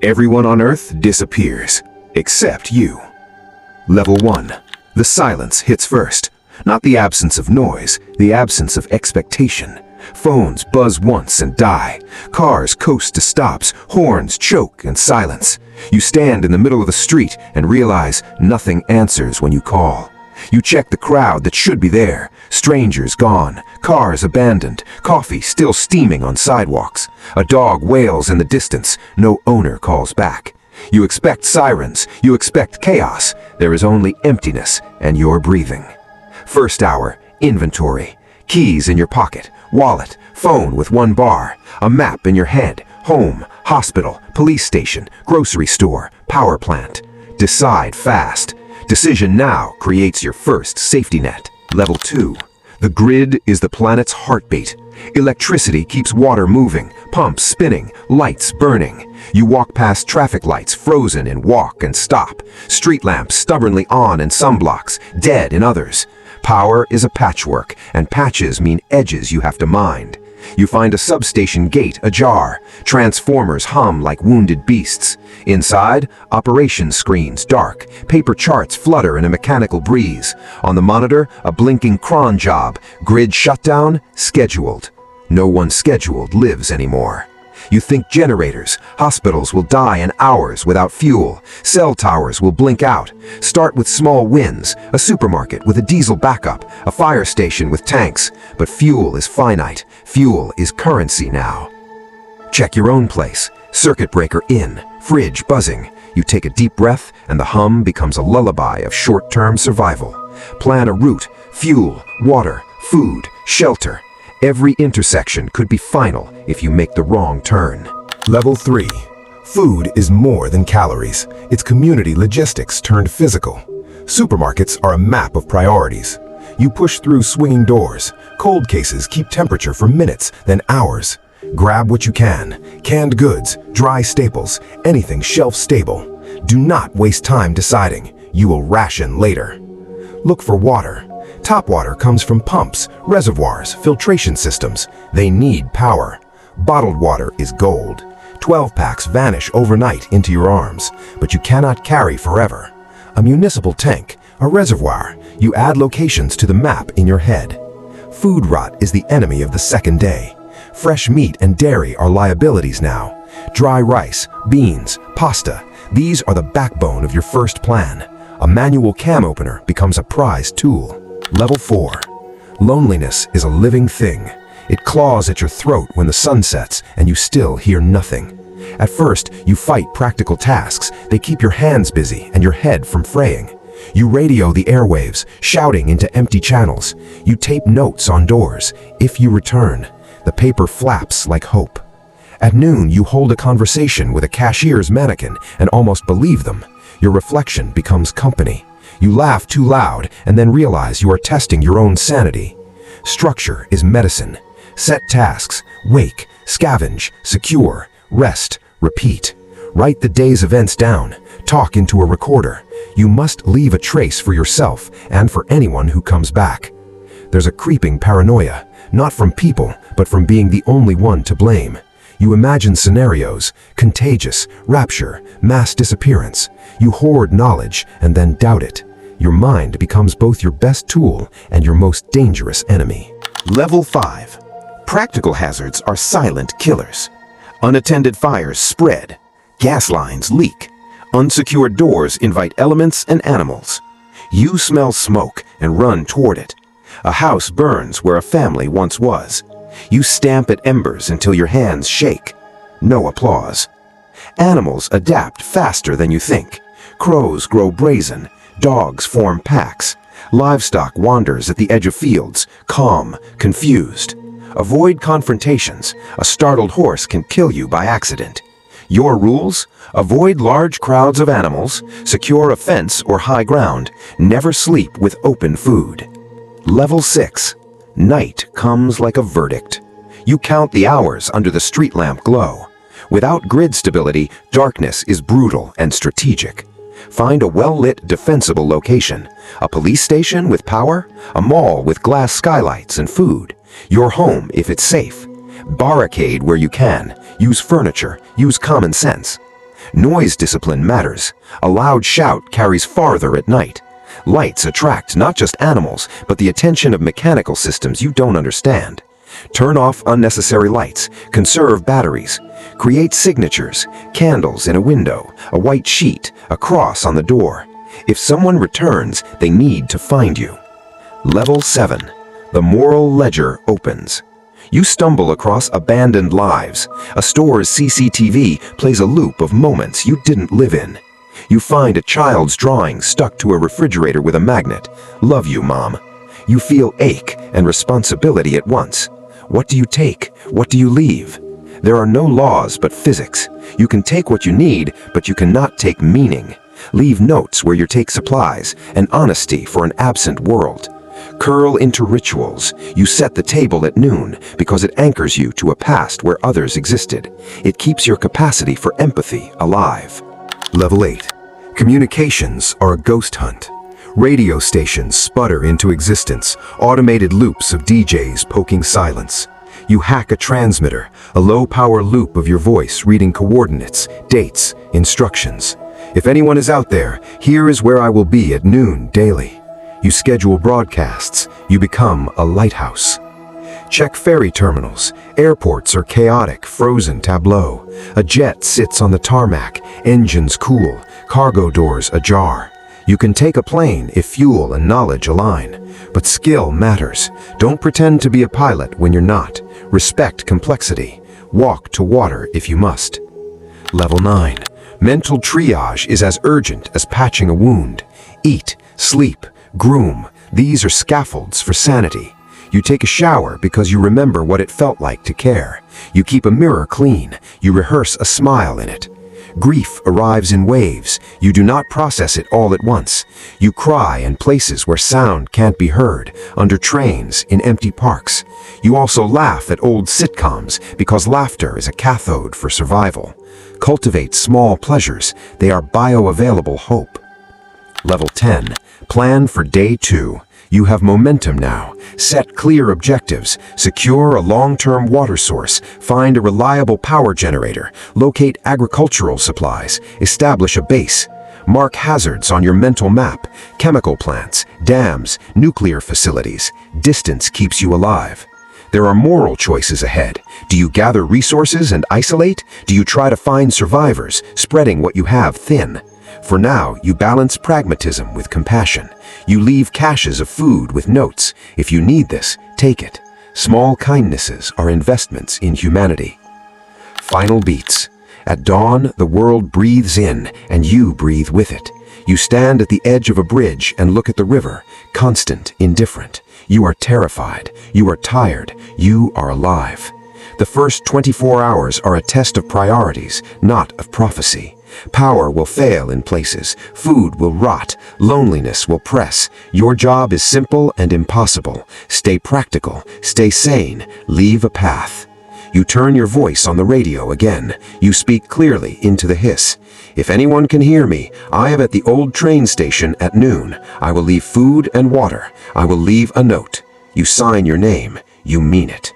Everyone on Earth disappears, except you. Level 1. The silence hits first. Not the absence of noise, the absence of expectation. Phones buzz once and die. Cars coast to stops, horns choke and silence. You stand in the middle of the street and realize nothing answers when you call. You check the crowd that should be there. Strangers gone, cars abandoned, coffee still steaming on sidewalks. A dog wails in the distance, no owner calls back. You expect sirens, you expect chaos. There is only emptiness and you're breathing. First hour, inventory. Keys in your pocket, wallet, phone with one bar, a map in your head, home, hospital, police station, grocery store, power plant. Decide fast. Decision now creates your first safety net. Level 2. The grid is the planet's heartbeat. Electricity keeps water moving, pumps spinning, lights burning. You walk past traffic lights frozen in walk and stop, street lamps stubbornly on in some blocks, dead in others. Power is a patchwork, and patches mean edges you have to mind. You find a substation gate ajar. Transformers hum like wounded beasts. Inside, operations screens dark. Paper charts flutter in a mechanical breeze. On the monitor, a blinking cron job. Grid shutdown, scheduled. No one scheduled lives anymore. You think generators, hospitals will die in hours without fuel. Cell towers will blink out. Start with small wins, a supermarket with a diesel backup, a fire station with tanks. But fuel is finite. Fuel is currency now. Check your own place. Circuit breaker in, fridge buzzing. You take a deep breath and the hum becomes a lullaby of short-term survival. Plan a route, fuel, water, food, shelter. Every intersection could be final if you make the wrong turn. Level 3. Food is more than calories. It's community logistics turned physical. Supermarkets are a map of priorities. You push through swinging doors. Cold cases keep temperature for minutes, then hours. Grab what you can. Canned goods, dry staples, anything shelf stable. Do not waste time deciding. You will ration later. Look for water. Top water comes from pumps, reservoirs, filtration systems. They need power. Bottled water is gold. 12-packs vanish overnight into your arms, but you cannot carry forever. A municipal tank, a reservoir, you add locations to the map in your head. Food rot is the enemy of the second day. Fresh meat and dairy are liabilities now. Dry rice, beans, pasta, these are the backbone of your first plan. A manual can opener becomes a prized tool. Level 4. Loneliness is a living thing. It claws at your throat when the sun sets and you still hear nothing. At first, you fight practical tasks. They keep your hands busy and your head from fraying. You radio the airwaves, shouting into empty channels. You tape notes on doors. If you return, the paper flaps like hope. At noon, you hold a conversation with a cashier's mannequin and almost believe them. Your reflection becomes company. You laugh too loud and then realize you are testing your own sanity. Structure is medicine. Set tasks, wake, scavenge, secure, rest, repeat. Write the day's events down. Talk into a recorder. You must leave a trace for yourself and for anyone who comes back. There's a creeping paranoia, not from people, but from being the only one to blame. You imagine scenarios, contagious, rapture, mass disappearance. You hoard knowledge and then doubt it. Your mind becomes both your best tool and your most dangerous enemy. Level 5. Practical hazards are silent killers. Unattended fires spread. Gas lines leak. Unsecured doors invite elements and animals. You smell smoke and run toward it. A house burns where a family once was. You stamp at embers until your hands shake. No applause. Animals adapt faster than you think. Crows grow brazen. Dogs form packs. Livestock wanders at the edge of fields, calm, confused. Avoid confrontations. A startled horse can kill you by accident. Your rules? Avoid large crowds of animals, secure a fence or high ground, never sleep with open food. Level 6. Night comes like a verdict. You count the hours under the street lamp glow. Without grid stability, darkness is brutal and strategic. Find a well-lit, defensible location. A police station with power, a mall with glass skylights and food. Your home if it's safe. Barricade where you can. Use furniture. Use common sense. Noise discipline matters. A loud shout carries farther at night. Lights attract not just animals, but the attention of mechanical systems you don't understand. Turn off unnecessary lights, conserve batteries, create signatures, candles in a window, a white sheet, a cross on the door. If someone returns, they need to find you. Level 7. The moral ledger opens. You stumble across abandoned lives. A store's CCTV plays a loop of moments you didn't live in. You find a child's drawing stuck to a refrigerator with a magnet. Love you, Mom. You feel ache and responsibility at once. What do you take? What do you leave? There are no laws but physics. You can take what you need, but you cannot take meaning. Leave notes where you take supplies, and honesty for an absent world. Curl into rituals. You set the table at noon because it anchors you to a past where others existed. It keeps your capacity for empathy alive. Level 8. Communications are a ghost hunt. Radio stations sputter into existence, automated loops of DJs poking silence. You hack a transmitter, a low-power loop of your voice reading coordinates, dates, instructions. If anyone is out there, here is where I will be at noon daily. You schedule broadcasts. You become a lighthouse. Check ferry terminals. Airports are chaotic, frozen tableau. A jet sits on the tarmac, engines cool, cargo doors ajar. You can take a plane if fuel and knowledge align. But skill matters. Don't pretend to be a pilot when you're not. Respect complexity. Walk to water if you must. Level 9. Mental triage is as urgent as patching a wound. Eat, sleep, groom. These are scaffolds for sanity. You take a shower because you remember what it felt like to care. You keep a mirror clean. You rehearse a smile in it. Grief arrives in waves. You do not process it all at once. You cry in places where sound can't be heard, under trains, in empty parks. You also laugh at old sitcoms because laughter is a cathode for survival. Cultivate small pleasures. They are bioavailable hope. Level 10. Plan for day 2. You have momentum now. Set clear objectives. Secure a long-term water source. Find a reliable power generator. Locate agricultural supplies. Establish a base. Mark hazards on your mental map. Chemical plants, dams, nuclear facilities. Distance keeps you alive. There are moral choices ahead. Do you gather resources and isolate? Do you try to find survivors, spreading what you have thin? For now, you balance pragmatism with compassion. You leave caches of food with notes. If you need this, take it. Small kindnesses are investments in humanity. Final beats. At dawn, the world breathes in, and you breathe with it. You stand at the edge of a bridge and look at the river, constant, indifferent. You are terrified. You are tired. You are alive. The first 24 hours are a test of priorities, not of prophecy. Power will fail in places. Food will rot. Loneliness will press. Your job is simple and impossible. Stay practical. Stay sane. Leave a path. You turn your voice on the radio again. You speak clearly into the hiss. If anyone can hear me, I am at the old train station at noon. I will leave food and water. I will leave a note. You sign your name. You mean it.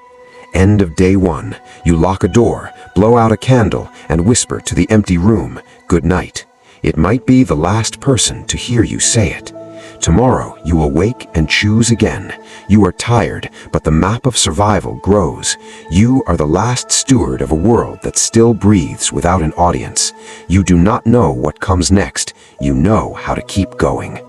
End of day 1. You lock a door, blow out a candle, and whisper to the empty room, "Good night." It might be the last person to hear you say it. Tomorrow you awake and choose again. You are tired, but the map of survival grows. You are the last steward of a world that still breathes without an audience. You do not know what comes next. You know how to keep going.